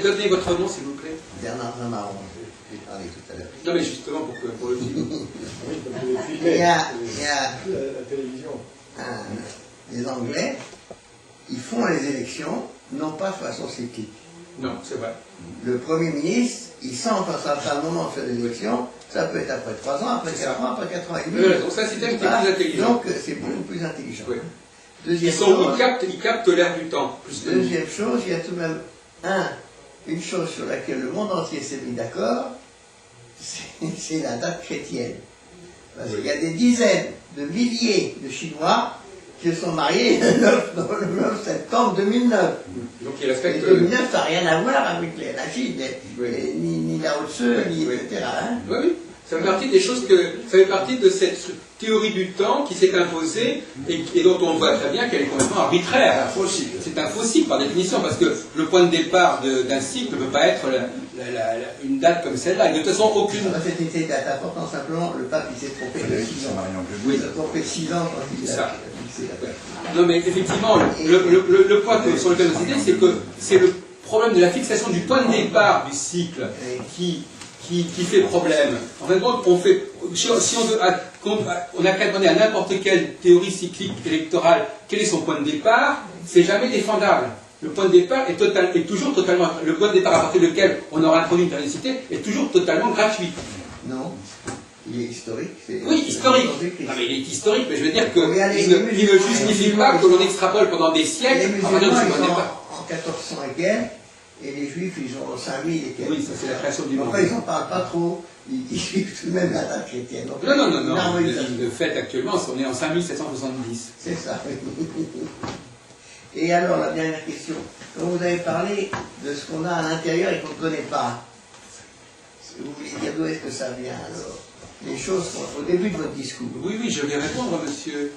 Donnez votre nom, s'il vous plaît. Bernard Zamaron, j'ai parlé tout à l'heure. Non, mais justement pour le film. Oui, comme vous le Il filmez, y a la télévision. les Anglais, ils font les élections, non pas de façon cyclique. Non, c'est vrai. Le Premier ministre, il sent quand ça fait un moment de faire des élections, ça peut être après 3 ans, après 4 ans, après 4 ans et demi. Donc ça, c'est un petit peu plus intelligent. Donc c'est beaucoup plus intelligent. Oui. Deuxième Ils captent l'air du temps. Plus que nous. Deuxième chose, il y a tout de même une chose sur laquelle le monde entier s'est mis d'accord, c'est la date chrétienne. Parce qu'il y a des dizaines de milliers de Chinois qui se sont mariés le 9 septembre 2009. Donc il Et respecte. 2009, ça n'a rien à voir avec la Chine, Oui. ni la Haute-Seu, ni Oui. etc. Hein. Oui, oui. Ça fait partie des choses que. Ça fait partie de cette théorie du temps qui s'est imposée et dont on voit très bien qu'elle est complètement arbitraire. C'est un faux cycle par définition, parce que le point de départ d'un cycle ne peut pas être une date comme celle-là. Et de toute façon, aucune. C'était une date importante, simplement, le pape il s'est trompé de 6 ans. Oui. Il s'est trompé de 6 ans quand il C'est a ça. fixé la date. Non, mais effectivement, le point sur lequel on s'était, c'est que c'est le problème de la fixation du point de départ du cycle qui fait problème. En fin de compte, si on veut, on a qu'à demander à n'importe quelle théorie cyclique électorale quel est son point de départ, c'est jamais défendable. Le point de départ est toujours totalement, le point de départ à partir duquel on aura introduit une périodicité est toujours totalement gratuit. Non, il est historique. Oui, historique. Non, mais il est historique, mais je veux dire qu'il ne justifie pas que l'on extrapole pendant des siècles Les à partir de musulmans, ce ils point de sont départ. en 1400 et quelques, et les juifs, ils ont 5000 et quelques. Oui, ça c'est la création du monde. Enfin, ils n'en parlent pas trop, ils suivent tout de même la date chrétienne. Donc, Non. harmonisation. Le fait actuellement, on est en 5770. C'est ça. Et alors, la dernière question. Quand vous avez parlé de ce qu'on a à l'intérieur et qu'on ne connaît pas, vous voulez dire d'où est-ce que ça vient alors? Les choses sont au début de votre discours. Oui, je vais répondre, monsieur.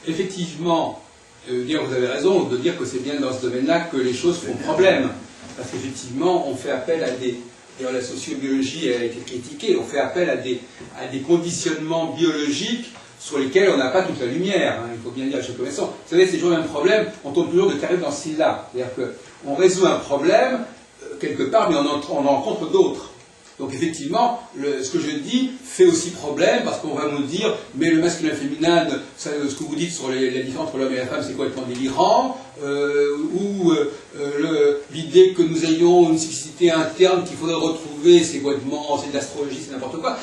Effectivement, vous avez raison de dire que c'est bien dans ce domaine-là que les choses font problème. Parce qu'effectivement, on fait appel à des... D'ailleurs, la sociobiologie a été critiquée. On fait appel à des conditionnements biologiques sur lesquels on n'a pas toute la lumière. Hein, il faut bien dire à chaque connaissance. Vous savez, c'est toujours le même problème. On tombe toujours de carré dans ce là. C'est-à-dire qu'on résout un problème quelque part, mais on en rencontre d'autres. Donc effectivement, ce que je dis fait aussi problème, parce qu'on va nous dire, mais le masculin féminin, ce que vous dites sur la différence entre l'homme et la femme, c'est complètement délirant, ou l'idée que nous ayons une cyclicité interne qu'il faudrait retrouver, c'est complètement, c'est de l'astrologie, c'est n'importe quoi.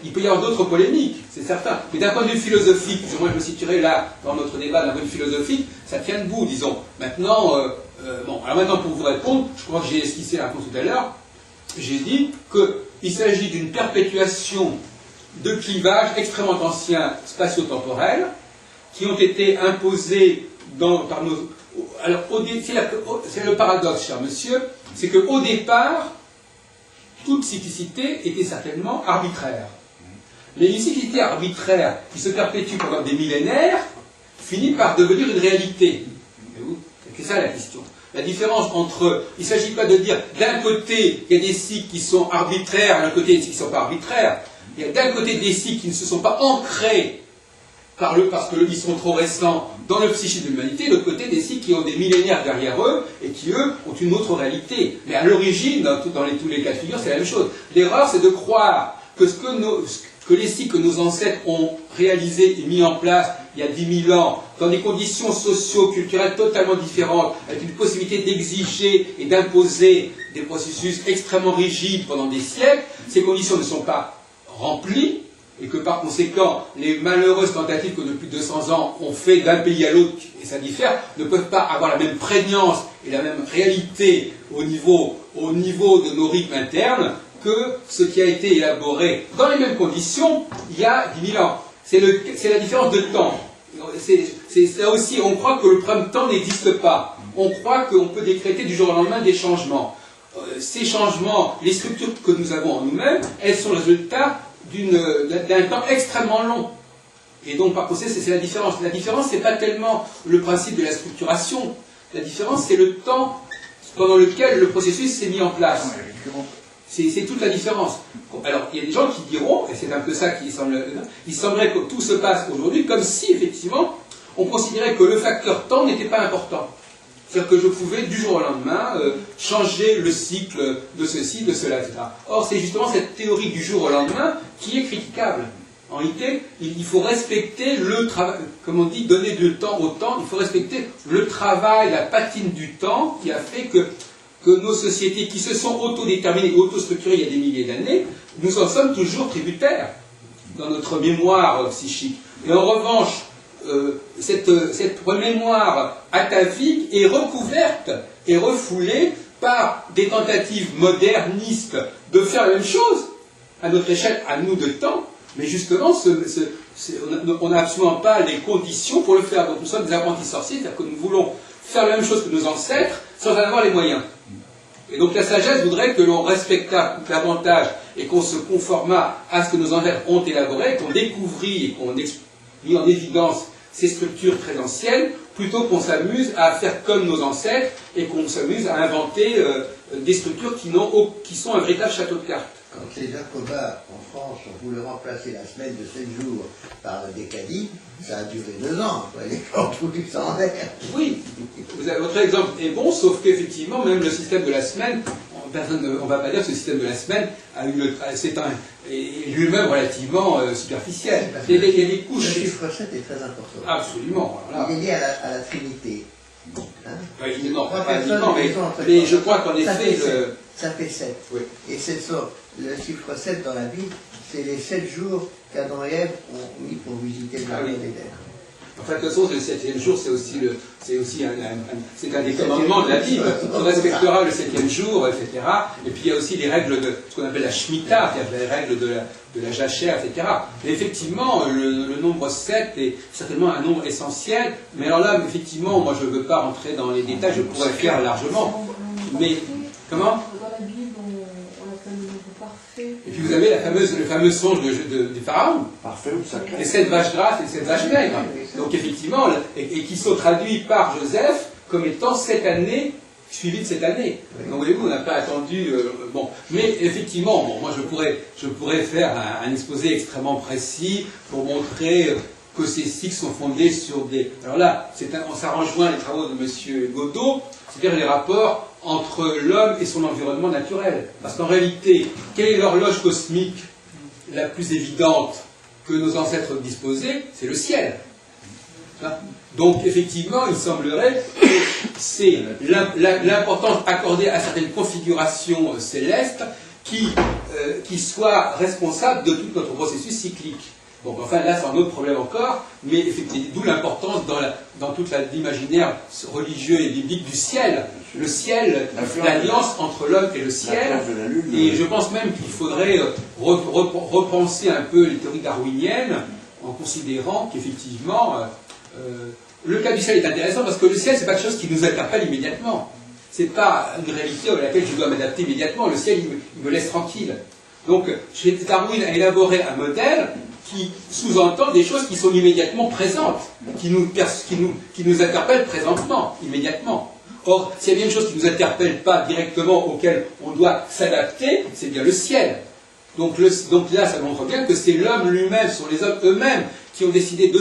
Il peut y avoir d'autres polémiques, c'est certain. Mais d'un point de vue philosophique, moi je me situerai là, dans notre débat, d'un point de vue philosophique, ça tient debout, disons. Maintenant, alors maintenant pour vous répondre, je crois que j'ai esquissé la réponse tout à l'heure. J'ai dit qu'il s'agit d'une perpétuation de clivages extrêmement anciens spatio-temporels qui ont été imposés par nos... Alors, c'est le paradoxe, cher monsieur, c'est qu'au départ, toute cyclicité était certainement arbitraire. Mais une cyclicité arbitraire qui se perpétue pendant des millénaires finit par devenir une réalité. C'est ça la question. La différence entre... Il ne s'agit pas de dire, d'un côté, il y a des cycles qui sont arbitraires, d'un côté, des cycles qui ne sont pas arbitraires. Il y a d'un côté des cycles qui ne se sont pas ancrés parce qu'ils sont trop récents dans le psychisme de l'humanité, de l'autre côté, des cycles qui ont des millénaires derrière eux et qui, eux, ont une autre réalité. Mais à l'origine, dans tous les cas de figure, c'est la même chose. L'erreur, c'est de croire que les cycles que nos ancêtres ont réalisés et mis en place il y a 10 000 ans, dans des conditions socio-culturelles totalement différentes, avec une possibilité d'exiger et d'imposer des processus extrêmement rigides pendant des siècles, ces conditions ne sont pas remplies, et que par conséquent, les malheureuses tentatives que depuis 200 ans ont fait d'un pays à l'autre, et ça diffère, ne peuvent pas avoir la même prégnance et la même réalité au niveau de nos rythmes internes que ce qui a été élaboré dans les mêmes conditions il y a 10 000 ans. C'est la différence de temps. Là aussi, on croit que le problème de temps n'existe pas. On croit qu'on peut décréter du jour au lendemain des changements. Ces changements, les structures que nous avons en nous-mêmes, elles sont le résultat d'un temps extrêmement long. Et donc, par conséquent, c'est la différence. La différence, ce n'est pas tellement le principe de la structuration. La différence, c'est le temps pendant lequel le processus s'est mis en place. C'est toute la différence. Alors, il y a des gens qui diront, et c'est un peu ça qui il semblerait que tout se passe aujourd'hui comme si, effectivement, on considérait que le facteur temps n'était pas important. C'est-à-dire que je pouvais, du jour au lendemain, changer le cycle de ceci, de cela, etc. Or, c'est justement cette théorie du jour au lendemain qui est critiquable. En réalité, il faut respecter le travail, comme on dit, donner du temps au temps, il faut respecter le travail, la patine du temps qui a fait que nos sociétés qui se sont autodéterminées, autostructurées il y a des milliers d'années, nous en sommes toujours tributaires dans notre mémoire psychique. Et en revanche, cette mémoire atavique est recouverte et refoulée par des tentatives modernistes de faire la même chose à notre échelle, à nous de temps, mais justement, on n'a absolument pas les conditions pour le faire. Donc nous sommes des apprentis sorciers, c'est-à-dire que nous voulons faire la même chose que nos ancêtres sans en avoir les moyens. Et donc la sagesse voudrait que l'on respectât davantage et qu'on se conformât à ce que nos ancêtres ont élaboré, qu'on découvrit et qu'on mit en évidence ces structures très anciennes, plutôt qu'on s'amuse à faire comme nos ancêtres et qu'on s'amuse à inventer des structures qui sont un véritable château de cartes. Quand les Jacobins en France ont voulu remplacer la semaine de 7 jours par le décadi, ça a duré 2 ans. Les gens ont voulu s'en aller. Oui, votre exemple est bon, sauf qu'effectivement, même le système de la semaine, on ne va pas dire que ce système de la semaine est lui-même relativement superficiel. Il y a des couches. Le chiffre 7 est très important. Absolument. Voilà. Il est lié à la Trinité. Hein, non, pas uniquement, mais je crois qu'en effet... Ça fait 7. Oui. Et c'est ça. Le chiffre 7 dans la Bible, c'est les 7 jours qu'Adam et Ève ont mis pour visiter le jardin d'Éden. Enfin, de toute façon, le 7e jour, c'est un des commandements de la Bible. On respectera le 7e jour, etc. Et puis il y a aussi les règles de ce qu'on appelle la Shemitah, c'est-à-dire les règles de la jachère, etc. Mais effectivement, le nombre 7 est certainement un nombre essentiel. Mais alors là, effectivement, moi je ne veux pas rentrer dans les détails, je pourrais le faire largement. Mais, comment ? Dans la Bible, on appelle le nombre parfait. Et puis vous avez le fameux songe du pharaon. Parfait ou sacré. Les 7 vaches grasses et les 7 vaches maigres. Donc effectivement, et qui sont traduits par Joseph comme étant cette année suivie de cette année. Donc voyez-vous, on n'a pas attendu... bon. Mais effectivement, bon, moi je pourrais faire un exposé extrêmement précis pour montrer que ces cycles sont fondés sur des... Alors là, ça rejoint les travaux de M. Godot, c'est-à-dire les rapports entre l'homme et son environnement naturel. Parce qu'en réalité, quelle est l'horloge cosmique la plus évidente que nos ancêtres disposaient? C'est le ciel. Donc effectivement, il semblerait que c'est l'importance accordée à certaines configurations célestes qui soit responsable de tout notre processus cyclique. Bon, enfin là c'est un autre problème encore, mais effectivement, d'où l'importance dans toute l'imaginaire religieux et biblique du ciel. Le ciel, l'alliance entre l'homme et le ciel. Et je pense même qu'il faudrait repenser un peu les théories darwiniennes en considérant qu'effectivement, le cas du ciel est intéressant parce que le ciel, c'est pas quelque chose qui nous interpelle immédiatement. C'est pas une réalité à laquelle je dois m'adapter immédiatement. Le ciel, il me laisse tranquille. Donc, Darwin a élaboré un modèle qui sous-entend des choses qui sont immédiatement présentes, qui nous interpellent présentement, immédiatement. Or, s'il y a bien une chose qui ne nous interpelle pas directement, auquel on doit s'adapter, c'est bien le ciel. Donc là, ça montre bien que c'est l'homme lui-même, ce sont les hommes eux-mêmes qui ont décidé de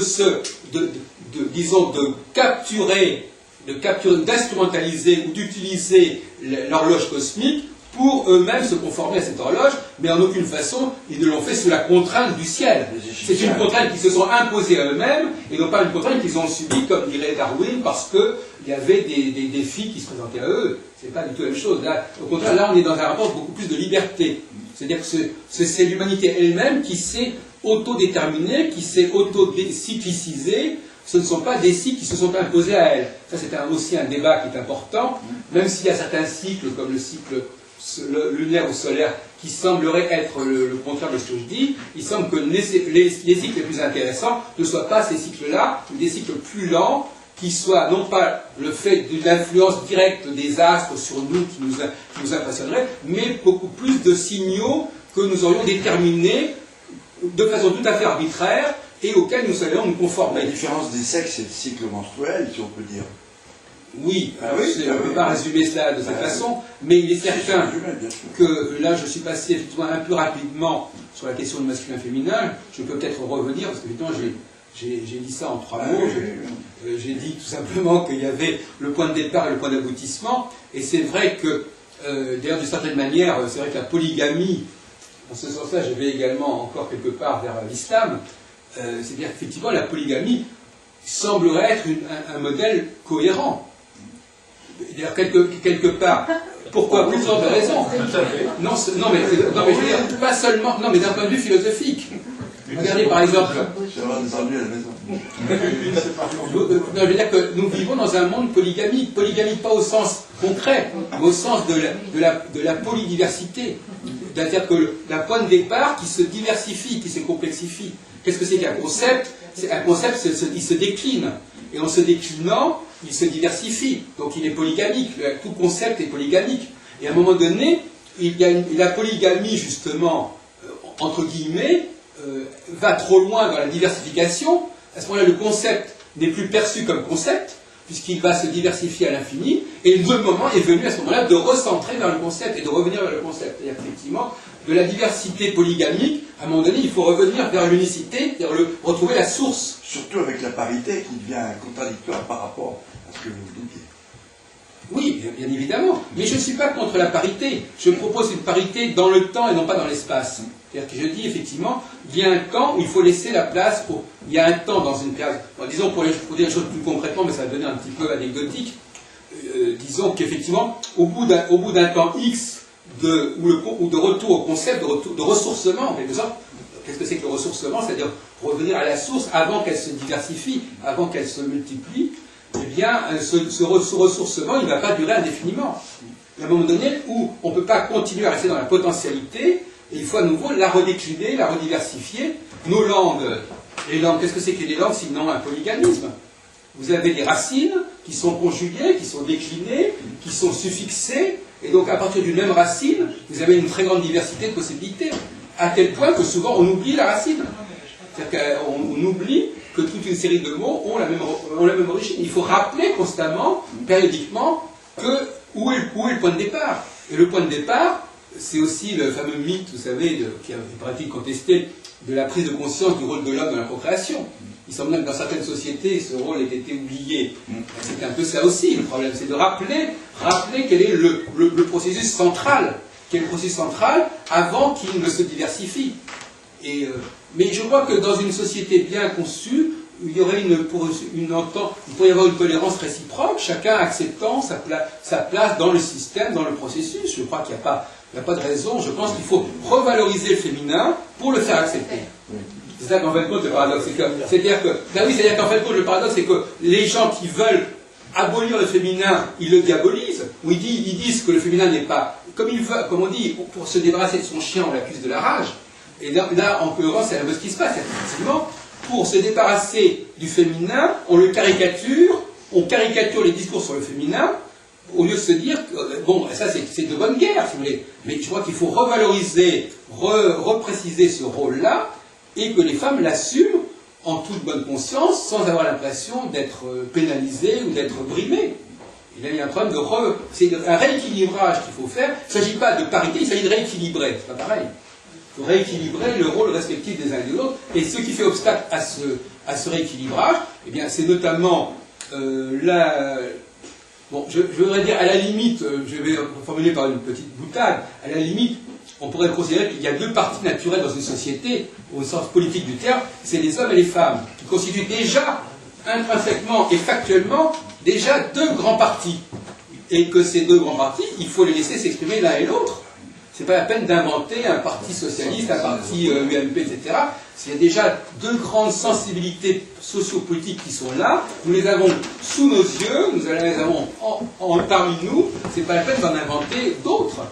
capturer, d'instrumentaliser ou d'utiliser l'horloge cosmique pour eux-mêmes se conformer à cette horloge, mais en aucune façon, ils ne l'ont fait sous la contrainte du ciel. C'est une contrainte qu'ils se sont imposée à eux-mêmes, et non pas une contrainte qu'ils ont subie, comme dirait Darwin, parce qu'il y avait des défis qui se présentaient à eux. C'est pas du tout la même chose. Là, au contraire, là, on est dans un rapport beaucoup plus de liberté. C'est-à-dire que c'est l'humanité elle-même qui s'est autodéterminée, qui s'est auto-cyclicisée. Ce ne sont pas des cycles qui se sont imposés à elle. Ça, c'est aussi un débat qui est important, même s'il y a certains cycles, comme le cycle lunaire ou solaire, qui semblerait être le contraire de ce que je dis. Il semble que les cycles les plus intéressants ne soient pas ces cycles-là, mais des cycles plus lents, qui soient non pas le fait d'une influence directe des astres sur nous qui nous impressionnerait, mais beaucoup plus de signaux que nous aurions déterminés de façon tout à fait arbitraire et auxquels nous allions nous conformer. La différence des sexes, c'est le cycle menstruel, si on peut dire. Oui, Ah oui, on ne peut pas résumer cela de cette façon, mais il est certain que là je suis passé effectivement un peu rapidement sur la question du masculin-féminin. Je peux peut-être revenir, parce que j'ai dit ça en 3 mots. J'ai dit tout simplement qu'il y avait le point de départ et le point d'aboutissement, et c'est vrai que, d'ailleurs d'une certaine manière, c'est vrai que la polygamie, dans ce sens-là, je vais également encore quelque part vers l'islam, c'est-à-dire qu'effectivement la polygamie semblerait être un modèle cohérent. D'ailleurs, quelque part, pourquoi? Pour toutes sortes de raisons. Non, mais je veux dire, pas seulement, non, mais d'un point de vue philosophique. Regardez par exemple. Je vais avoir des ennuis à la maison. Je veux dire que nous vivons dans un monde polygamique. Polygamique pas au sens concret, mais au sens de la polydiversité. C'est-à-dire que d'un point de départ qui se diversifie, qui se complexifie. Qu'est-ce que c'est qu'un concept? Un concept, il se décline. Et en se déclinant, il se diversifie. Donc il est polygamique. Tout concept est polygamique. Et à un moment donné, il y a la polygamie, justement, entre guillemets, va trop loin dans la diversification. À ce moment-là, le concept n'est plus perçu comme concept, puisqu'il va se diversifier à l'infini. Et le moment est venu à ce moment-là de recentrer vers le concept et de revenir vers le concept. C'est-à-dire effectivement, de la diversité polygamique, à un moment donné, il faut revenir vers l'unicité, c'est-à-dire retrouver la source. Surtout avec la parité qui devient contradictoire par rapport à ce que vous disiez. Oui, bien évidemment. Mais je ne suis pas contre la parité. Je propose une parité dans le temps et non pas dans l'espace. C'est-à-dire que je dis effectivement, il y a un temps où il faut laisser la place pour... Il y a un temps dans une période... Bon, disons, pour dire les choses plus concrètement, mais ça va devenir un petit peu anecdotique, disons qu'effectivement, au bout d'un temps X ou de retour au concept, de ressourcement, en quelque sorte, qu'est-ce que c'est que le ressourcement? C'est-à-dire revenir à la source avant qu'elle se diversifie, avant qu'elle se multiplie. Eh bien, ce ressourcement, il ne va pas durer indéfiniment. Il y a un moment donné où on ne peut pas continuer à rester dans la potentialité, et il faut à nouveau la redécliner, la rediversifier. Nos langues, les langues, qu'est-ce que c'est que les langues sinon un polygamisme? Vous avez des racines qui sont conjuguées, qui sont déclinées, qui sont suffixées, et donc à partir d'une même racine, vous avez une très grande diversité de possibilités, à tel point que souvent on oublie la racine. C'est-à-dire qu'on oublie que toute une série de mots ont la même origine. Il faut rappeler constamment, périodiquement, où est le point de départ. Et le point de départ, c'est aussi le fameux mythe, vous savez, qui a été contesté, de la prise de conscience du rôle de l'homme dans la procréation. Il semble même que dans certaines sociétés, ce rôle ait été oublié. C'est un peu ça aussi, le problème. C'est de rappeler quel est le processus central. Quel est le processus central avant qu'il ne se diversifie. Mais je crois que dans une société bien conçue, il y aurait il pourrait y avoir une tolérance réciproque, chacun acceptant sa place dans le système, dans le processus. Je crois qu'il n'y a pas de raison. Je pense qu'il faut revaloriser le féminin pour le faire accepter. C'est ça qu'en fin de compte le paradoxe. C'est-à-dire qu'en fin de compte le paradoxe, c'est que les gens qui veulent abolir le féminin, ils le diabolisent, ou ils disent que le féminin n'est pas comme il veut, comme on dit, pour se débarrasser de son chien, on l'accuse de la rage. Et là, en cohérence, c'est un peu ce qui se passe. Effectivement, pour se débarrasser du féminin, on le caricature, on caricature les discours sur le féminin, au lieu de se dire que, bon, ça c'est de bonne guerre, si vous voulez. Mais je crois qu'il faut revaloriser, repréciser ce rôle-là, et que les femmes l'assument en toute bonne conscience, sans avoir l'impression d'être pénalisées ou d'être brimées. Il y a un problème c'est un rééquilibrage qu'il faut faire. Il ne s'agit pas de parité, il s'agit de rééquilibrer. C'est pas pareil. Il faut rééquilibrer le rôle respectif des uns et des autres. Et ce qui fait obstacle à ce rééquilibrage, eh bien, c'est notamment bon, je voudrais dire, à la limite, je vais formuler par une petite boutade, à la limite, on pourrait considérer qu'il y a deux parties naturelles dans une société, au sens politique du terme, c'est les hommes et les femmes, qui constituent déjà, intrinsèquement et factuellement, déjà deux grands partis. Et que ces deux grands partis, il faut les laisser s'exprimer l'un et l'autre. C'est pas la peine d'inventer un parti socialiste, un parti UMP, etc. Il y a déjà deux grandes sensibilités sociopolitiques qui sont là. Nous les avons sous nos yeux, nous les avons parmi nous. C'est pas la peine d'en inventer d'autres.